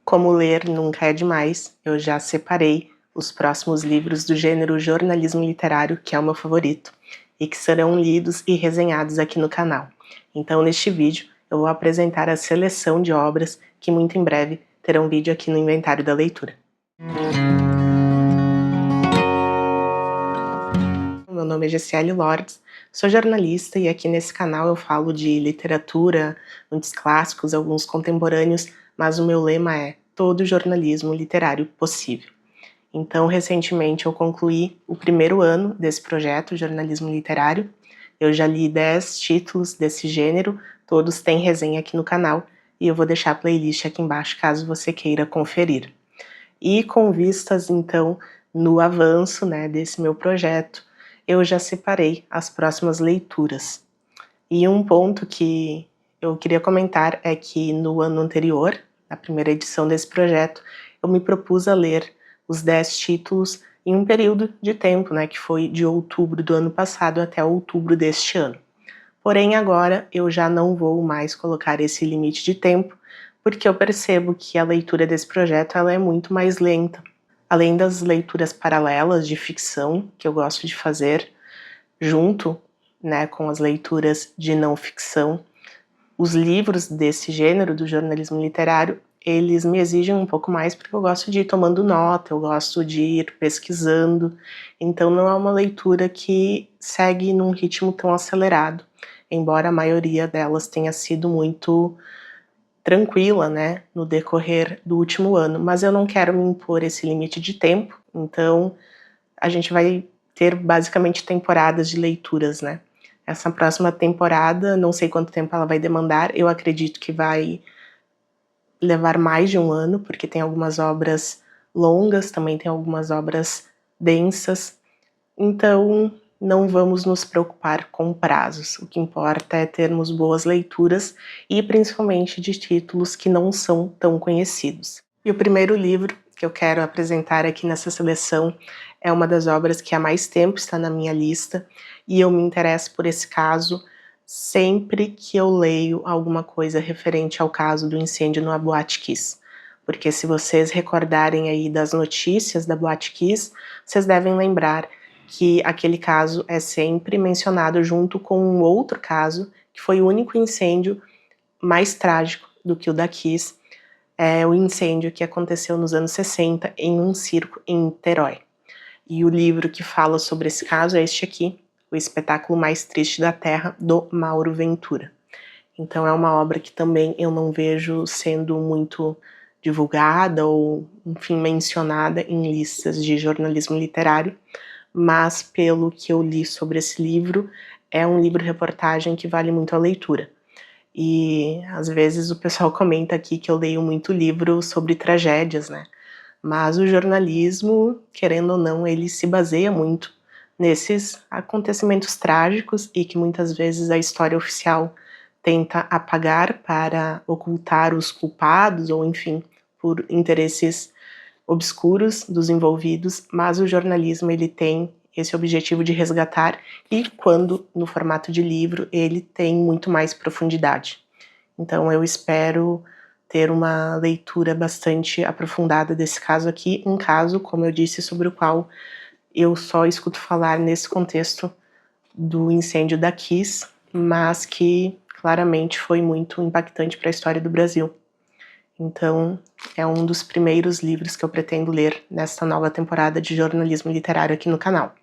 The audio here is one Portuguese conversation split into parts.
Como ler nunca é demais, eu já separei os próximos livros do gênero jornalismo literário, que é o meu favorito, e que serão lidos e resenhados aqui no canal. Então, neste vídeo, eu vou apresentar a seleção de obras que muito em breve terão vídeo aqui no Inventário da Leitura. Meu nome é Gessiele Lordes, sou jornalista e aqui nesse canal eu falo de literatura, muitos clássicos, alguns contemporâneos, mas o meu lema é todo jornalismo literário possível. Então, recentemente eu concluí o primeiro ano desse projeto, Jornalismo Literário. Eu já li 10 títulos desse gênero, todos têm resenha aqui no canal, e eu vou deixar a playlist aqui embaixo caso você queira conferir. E com vistas, então, no avanço, desse meu projeto, eu já separei as próximas leituras. E um ponto que eu queria comentar é que no ano anterior, na primeira edição desse projeto, eu me propus a ler os 10 títulos em um período de tempo, que foi de outubro do ano passado até outubro deste ano. Porém, agora eu já não vou mais colocar esse limite de tempo, porque eu percebo que a leitura desse projeto ela é muito mais lenta. Além das leituras paralelas de ficção, que eu gosto de fazer, junto com as leituras de não ficção, os livros desse gênero, do jornalismo literário, eles me exigem um pouco mais porque eu gosto de ir tomando nota, eu gosto de ir pesquisando, então não é uma leitura que segue num ritmo tão acelerado, embora a maioria delas tenha sido muito tranquila, no decorrer do último ano, mas eu não quero me impor esse limite de tempo, então a gente vai ter basicamente temporadas de leituras, Essa próxima temporada, não sei quanto tempo ela vai demandar, eu acredito que vai levar mais de um ano, porque tem algumas obras longas, também tem algumas obras densas, então não vamos nos preocupar com prazos, o que importa é termos boas leituras e principalmente de títulos que não são tão conhecidos. E o primeiro livro que eu quero apresentar aqui nessa seleção é uma das obras que há mais tempo está na minha lista e eu me interesso por esse caso sempre que eu leio alguma coisa referente ao caso do incêndio no Boate Kiss. Porque se vocês recordarem aí das notícias da Boate Kiss, vocês devem lembrar que aquele caso é sempre mencionado junto com um outro caso, que foi o único incêndio mais trágico do que o da Kiss, é o incêndio que aconteceu nos anos 60 em um circo em Niterói. E o livro que fala sobre esse caso é este aqui, O Espetáculo Mais Triste da Terra, do Mauro Ventura. Então é uma obra que também eu não vejo sendo muito divulgada ou, enfim, mencionada em listas de jornalismo literário, mas pelo que eu li sobre esse livro, é um livro-reportagem que vale muito a leitura. E às vezes o pessoal comenta aqui que eu leio muito livro sobre tragédias, mas o jornalismo, querendo ou não, ele se baseia muito nesses acontecimentos trágicos e que muitas vezes a história oficial tenta apagar para ocultar os culpados ou, enfim, por interesses obscuros dos envolvidos, mas o jornalismo ele tem esse objetivo de resgatar e quando no formato de livro ele tem muito mais profundidade. Então eu espero ter uma leitura bastante aprofundada desse caso aqui, um caso, como eu disse, sobre o qual eu só escuto falar nesse contexto do incêndio da Kiss, mas que claramente foi muito impactante para a história do Brasil. Então, é um dos primeiros livros que eu pretendo ler nesta nova temporada de jornalismo literário aqui no canal.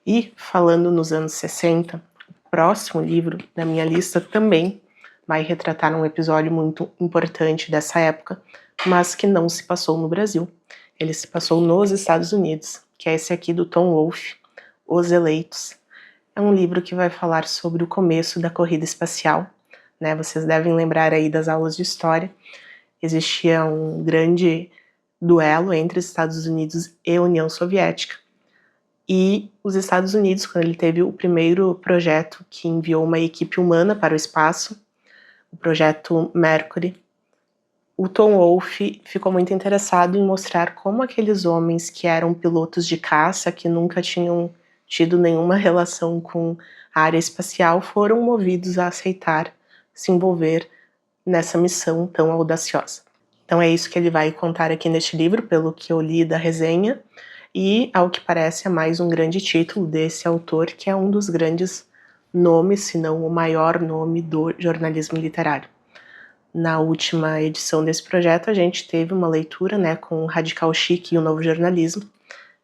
E, falando nos anos 60, o próximo livro da minha lista também vai retratar um episódio muito importante dessa época, mas que não se passou no Brasil. Ele se passou nos Estados Unidos, que é esse aqui do Tom Wolfe, Os Eleitos. É um livro que vai falar sobre o começo da corrida espacial, Vocês devem lembrar aí das aulas de história. Existia um grande duelo entre os Estados Unidos e a União Soviética. E os Estados Unidos, quando ele teve o primeiro projeto que enviou uma equipe humana para o espaço, o projeto Mercury, o Tom Wolfe ficou muito interessado em mostrar como aqueles homens que eram pilotos de caça, que nunca tinham tido nenhuma relação com a área espacial, foram movidos a aceitar se envolver nessa missão tão audaciosa. Então é isso que ele vai contar aqui neste livro, pelo que eu li da resenha, e ao que parece é mais um grande título desse autor, que é um dos grandes nomes, se não o maior nome do jornalismo literário. Na última edição desse projeto, a gente teve uma leitura, né, com o Radical Chic e o Novo Jornalismo,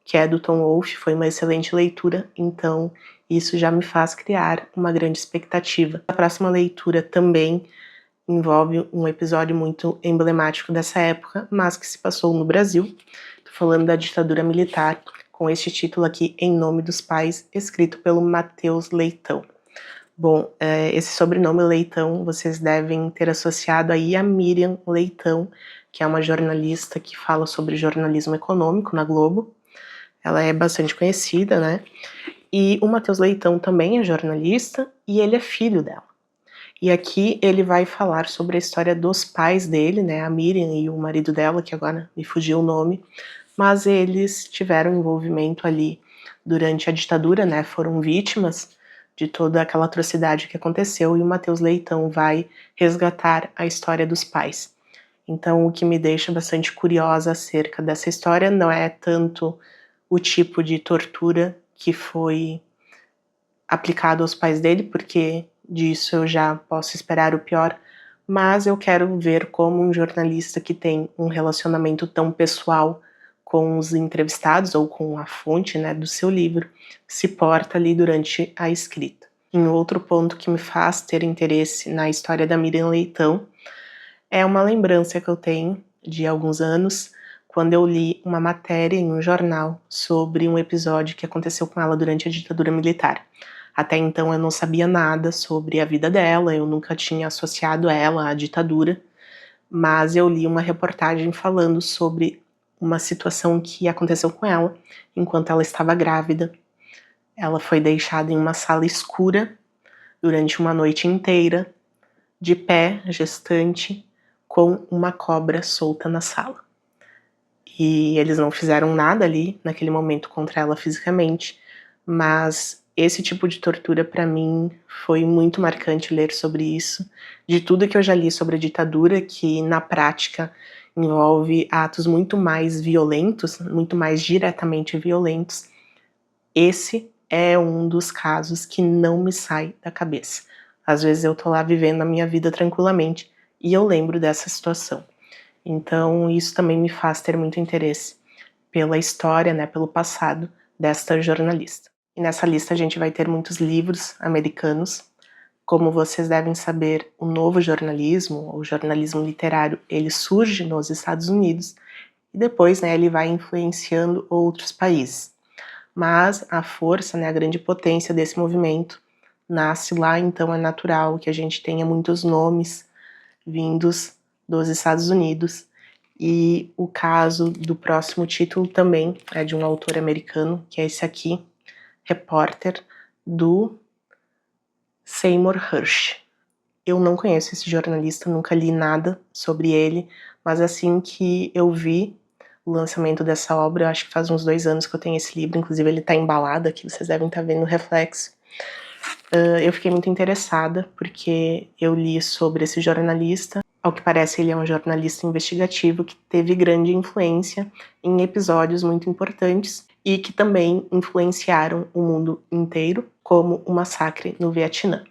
que é do Tom Wolfe, foi uma excelente leitura, então isso já me faz criar uma grande expectativa. A próxima leitura também envolve um episódio muito emblemático dessa época, mas que se passou no Brasil. Estou falando da ditadura militar, com este título aqui, Em Nome dos Pais, escrito pelo Matheus Leitão. Bom, esse sobrenome Leitão vocês devem ter associado aí a Miriam Leitão, que é uma jornalista que fala sobre jornalismo econômico na Globo. Ela é bastante conhecida, né? E o Matheus Leitão também é jornalista e ele é filho dela. E aqui ele vai falar sobre a história dos pais dele, né? A Miriam e o marido dela, que agora me fugiu o nome, mas eles tiveram envolvimento ali durante a ditadura, né? Foram vítimas de toda aquela atrocidade que aconteceu e o Matheus Leitão vai resgatar a história dos pais. Então, o que me deixa bastante curiosa acerca dessa história não é tanto o tipo de tortura que foi aplicado aos pais dele, porque disso eu já posso esperar o pior, mas eu quero ver como um jornalista que tem um relacionamento tão pessoal com os entrevistados ou com a fonte, né, do seu livro, se porta ali durante a escrita. Um outro ponto que me faz ter interesse na história da Miriam Leitão é uma lembrança que eu tenho de alguns anos, quando eu li uma matéria em um jornal sobre um episódio que aconteceu com ela durante a ditadura militar. Até então eu não sabia nada sobre a vida dela, eu nunca tinha associado ela à ditadura, mas eu li uma reportagem falando sobre uma situação que aconteceu com ela enquanto ela estava grávida. Ela foi deixada em uma sala escura durante uma noite inteira, de pé, gestante, com uma cobra solta na sala. E eles não fizeram nada ali, naquele momento, contra ela fisicamente, mas esse tipo de tortura, para mim, foi muito marcante ler sobre isso. De tudo que eu já li sobre a ditadura, que na prática envolve atos muito mais violentos, muito mais diretamente violentos, esse é um dos casos que não me sai da cabeça. Às vezes eu tô lá vivendo a minha vida tranquilamente e eu lembro dessa situação. Então isso também me faz ter muito interesse pela história, né, pelo passado desta jornalista. E nessa lista a gente vai ter muitos livros americanos. Como vocês devem saber, o novo jornalismo, o jornalismo literário, ele surge nos Estados Unidos e depois, né, ele vai influenciando outros países. Mas a força, né, a grande potência desse movimento nasce lá, então é natural que a gente tenha muitos nomes vindos dos Estados Unidos. E o caso do próximo título também é de um autor americano, que é esse aqui, Repórter, do Seymour Hersh. Eu não conheço esse jornalista, nunca li nada sobre ele, mas assim que eu vi o lançamento dessa obra, eu acho que faz uns 2 anos que eu tenho esse livro, inclusive ele tá embalado aqui, vocês devem estar vendo o reflexo. Eu fiquei muito interessada, porque eu li sobre esse jornalista. Ao que parece, ele é um jornalista investigativo que teve grande influência em episódios muito importantes e que também influenciaram o mundo inteiro, como o massacre no Vietnã.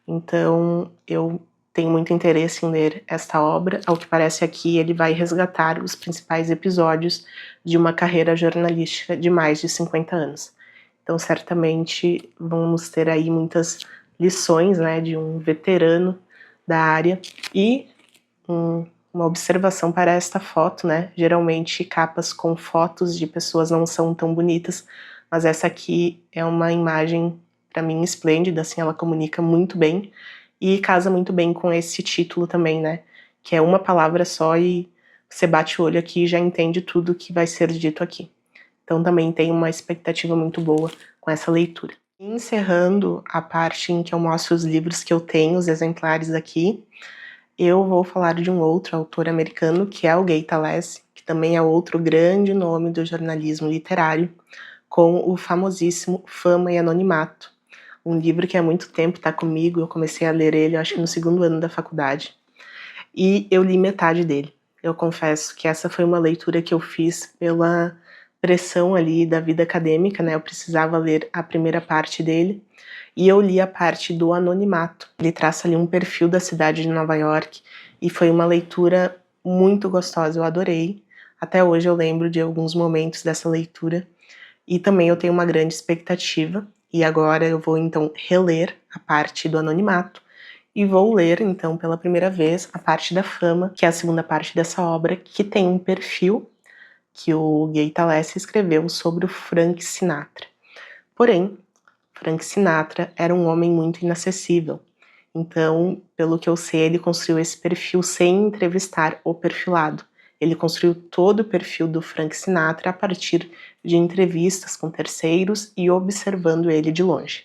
Então, eu tenho muito interesse em ler esta obra. Ao que parece aqui, ele vai resgatar os principais episódios de uma carreira jornalística de mais de 50 anos. Então, certamente, vamos ter aí muitas lições, né, de um veterano da área. E uma observação para esta foto, né, geralmente capas com fotos de pessoas não são tão bonitas, mas essa aqui é uma imagem, para mim, esplêndida, assim, ela comunica muito bem e casa muito bem com esse título também, né, que é uma palavra só e você bate o olho aqui e já entende tudo que vai ser dito aqui. Então também tenho uma expectativa muito boa com essa leitura. Encerrando a parte em que eu mostro os livros que eu tenho, os exemplares aqui, eu vou falar de um outro autor americano, que é o Gay Talese, que também é outro grande nome do jornalismo literário, com o famosíssimo Fama e Anonimato, um livro que há muito tempo está comigo. Eu comecei a ler ele, eu acho que no 2º ano da faculdade, e eu li metade dele. Eu confesso que essa foi uma leitura que eu fiz pela pressão ali da vida acadêmica, né, eu precisava ler a primeira parte dele, e eu li a parte do anonimato. Ele traça ali um perfil da cidade de Nova York, e foi uma leitura muito gostosa, eu adorei. Até hoje eu lembro de alguns momentos dessa leitura, e também eu tenho uma grande expectativa, e agora eu vou então reler a parte do anonimato, e vou ler então pela primeira vez a parte da fama, que é a segunda parte dessa obra, que tem um perfil que o Gay Talese escreveu sobre o Frank Sinatra. Porém, Frank Sinatra era um homem muito inacessível. Então, pelo que eu sei, ele construiu esse perfil sem entrevistar o perfilado. Ele construiu todo o perfil do Frank Sinatra a partir de entrevistas com terceiros e observando ele de longe.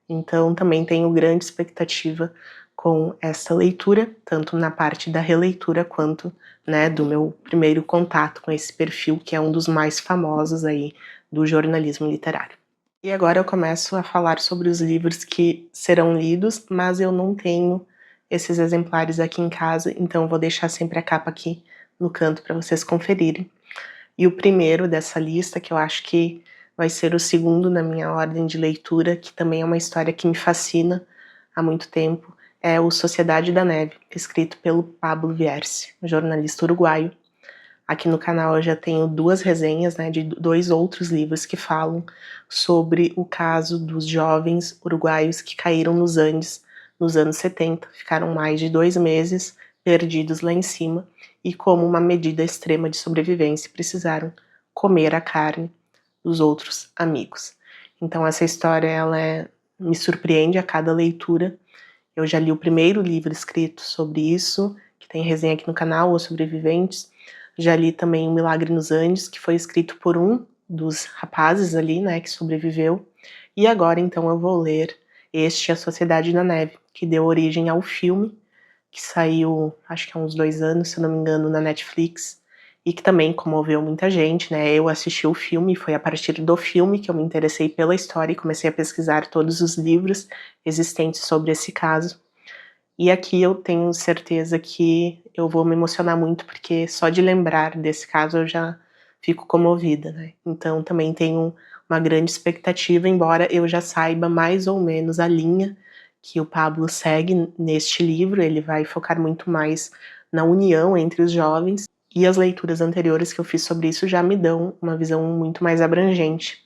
Então, também tenho grande expectativa com essa leitura, tanto na parte da releitura quanto, né, do meu primeiro contato com esse perfil, que é um dos mais famosos aí do jornalismo literário. E agora eu começo a falar sobre os livros que serão lidos, mas eu não tenho esses exemplares aqui em casa, então eu vou deixar sempre a capa aqui no canto para vocês conferirem. E o primeiro dessa lista, que eu acho que vai ser o segundo na minha ordem de leitura, que também é uma história que me fascina há muito tempo, é o Sociedade da Neve, escrito pelo Pablo Vierce, um jornalista uruguaio. Aqui no canal eu já tenho 2 resenhas, né, de 2 outros livros que falam sobre o caso dos jovens uruguaios que caíram nos Andes nos anos 70, ficaram mais de 2 meses perdidos lá em cima e, como uma medida extrema de sobrevivência, precisaram comer a carne dos outros amigos. Então essa história me surpreende a cada leitura. Eu já li o primeiro livro escrito sobre isso, que tem resenha aqui no canal, Os Sobreviventes. Já li também O Milagre nos Andes, que foi escrito por um dos rapazes ali, né, que sobreviveu. E agora, então, eu vou ler A Sociedade da Neve, que deu origem ao filme, que saiu, acho que há uns 2 anos, se não me engano, na Netflix, e que também comoveu muita gente, né. Eu assisti o filme, foi a partir do filme que eu me interessei pela história e comecei a pesquisar todos os livros existentes sobre esse caso. E aqui eu tenho certeza que eu vou me emocionar muito, porque só de lembrar desse caso eu já fico comovida, né. Então também tenho uma grande expectativa, embora eu já saiba mais ou menos a linha que o Pablo segue neste livro, ele vai focar muito mais na união entre os jovens, e as leituras anteriores que eu fiz sobre isso já me dão uma visão muito mais abrangente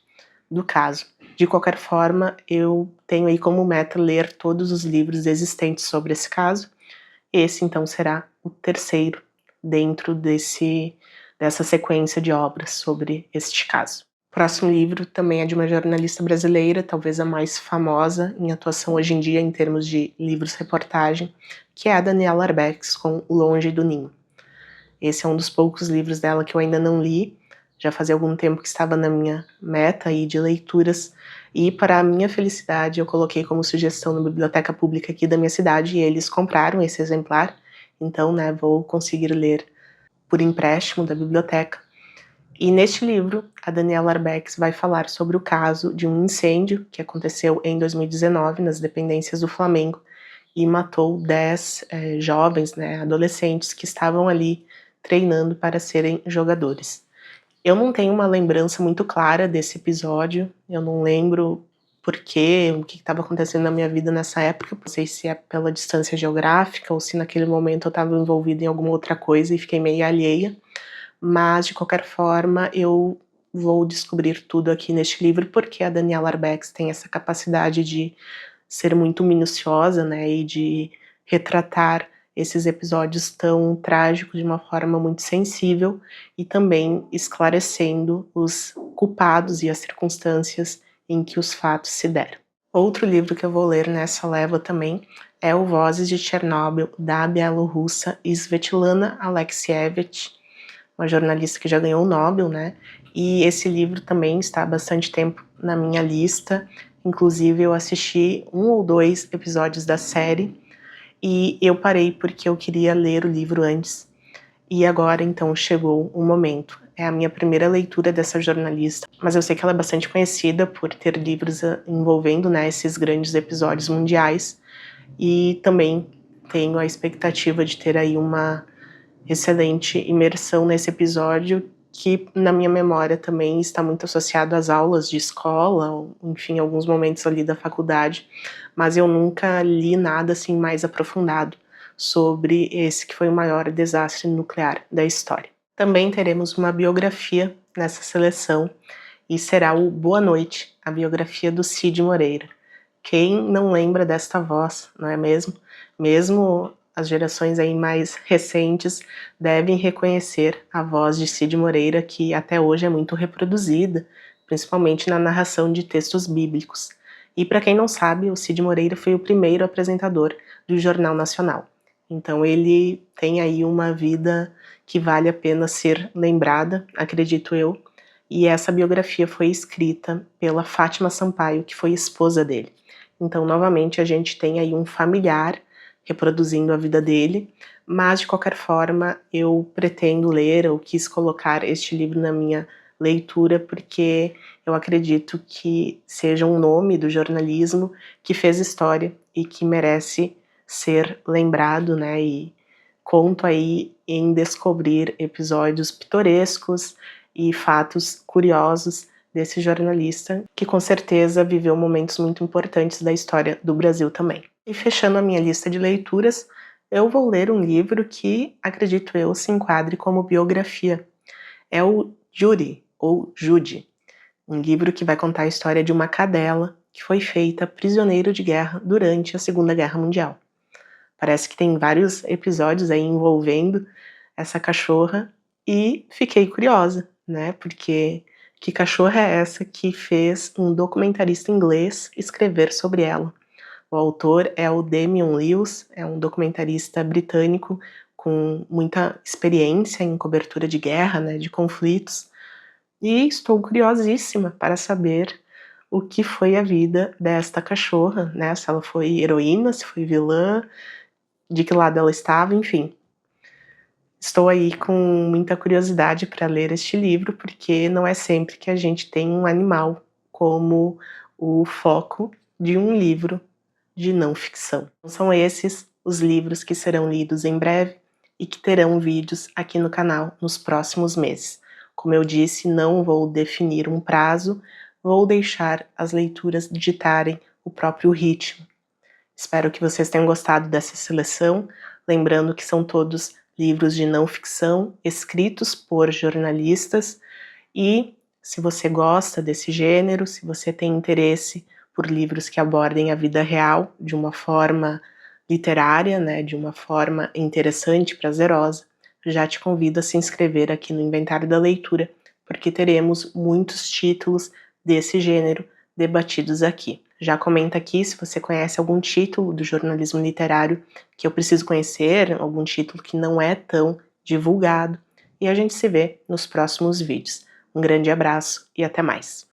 do caso. De qualquer forma, eu tenho aí como meta ler todos os livros existentes sobre esse caso. Esse, então, será o terceiro dentro dessa sequência de obras sobre este caso. O próximo livro também é de uma jornalista brasileira, talvez a mais famosa em atuação hoje em dia em termos de livros-reportagem, que é a Daniela Arbex, com Longe do Ninho. Esse é um dos poucos livros dela que eu ainda não li, já fazia algum tempo que estava na minha meta aí de leituras, e para a minha felicidade eu coloquei como sugestão na biblioteca pública aqui da minha cidade e eles compraram esse exemplar, então, né, vou conseguir ler por empréstimo da biblioteca. E neste livro, a Daniela Arbex vai falar sobre o caso de um incêndio que aconteceu em 2019 nas dependências do Flamengo e matou 10 jovens, né, adolescentes que estavam ali treinando para serem jogadores. Eu não tenho uma lembrança muito clara desse episódio, eu não lembro porquê, o que estava acontecendo na minha vida nessa época, não sei se é pela distância geográfica ou se naquele momento eu estava envolvida em alguma outra coisa e fiquei meio alheia, mas de qualquer forma eu vou descobrir tudo aqui neste livro, porque a Daniela Arbex tem essa capacidade de ser muito minuciosa, né, e de retratar esses episódios tão trágicos de uma forma muito sensível e também esclarecendo os culpados e as circunstâncias em que os fatos se deram. Outro livro que eu vou ler nessa leva também é o Vozes de Chernobyl, da bielorrussa Svetlana Alexievich, uma jornalista que já ganhou o Nobel, né? E esse livro também está há bastante tempo na minha lista. Inclusive, eu assisti 1 ou 2 episódios da série e eu parei porque eu queria ler o livro antes. E agora, então, chegou o momento. É a minha primeira leitura dessa jornalista, mas eu sei que ela é bastante conhecida por ter livros envolvendo, né, esses grandes episódios mundiais. E também tenho a expectativa de ter aí uma excelente imersão nesse episódio, que na minha memória também está muito associado às aulas de escola, ou enfim, alguns momentos ali da faculdade, mas eu nunca li nada assim mais aprofundado sobre esse que foi o maior desastre nuclear da história. Também teremos uma biografia nessa seleção e será o Boa Noite, a biografia do Cid Moreira. Quem não lembra desta voz, não é mesmo? Mesmo as gerações aí mais recentes devem reconhecer a voz de Cid Moreira, que até hoje é muito reproduzida, principalmente na narração de textos bíblicos. E para quem não sabe, o Cid Moreira foi o primeiro apresentador do Jornal Nacional. Então ele tem aí uma vida que vale a pena ser lembrada, acredito eu, e essa biografia foi escrita pela Fátima Sampaio, que foi esposa dele. Então, novamente, a gente tem aí um familiar reproduzindo a vida dele, mas de qualquer forma eu pretendo ler, ou quis colocar este livro na minha leitura, porque eu acredito que seja um nome do jornalismo que fez história e que merece ser lembrado, né, e conto aí em descobrir episódios pitorescos e fatos curiosos desse jornalista, que com certeza viveu momentos muito importantes da história do Brasil também. E fechando a minha lista de leituras, eu vou ler um livro que, acredito eu, se enquadre como biografia. É o Judy, ou Judy, um livro que vai contar a história de uma cadela que foi feita prisioneiro de guerra durante a Segunda Guerra Mundial. Parece que tem vários episódios aí envolvendo essa cachorra e fiquei curiosa, né? Porque que cachorra é essa que fez um documentarista inglês escrever sobre ela? O autor é o Damian Lewis, é um documentarista britânico com muita experiência em cobertura de guerra, né, de conflitos, e estou curiosíssima para saber o que foi a vida desta cachorra, né, se ela foi heroína, se foi vilã, de que lado ela estava, enfim. Estou aí com muita curiosidade para ler este livro, porque não é sempre que a gente tem um animal como o foco de um livro de não ficção. São esses os livros que serão lidos em breve e que terão vídeos aqui no canal nos próximos meses. Como eu disse, não vou definir um prazo, vou deixar as leituras ditarem o próprio ritmo. Espero que vocês tenham gostado dessa seleção, lembrando que são todos livros de não ficção, escritos por jornalistas, e se você gosta desse gênero, se você tem interesse por livros que abordem a vida real de uma forma literária, né, de uma forma interessante, prazerosa, já te convido a se inscrever aqui no Inventário da Leitura, porque teremos muitos títulos desse gênero debatidos aqui. Já comenta aqui se você conhece algum título do jornalismo literário que eu preciso conhecer, algum título que não é tão divulgado, e a gente se vê nos próximos vídeos. Um grande abraço e até mais!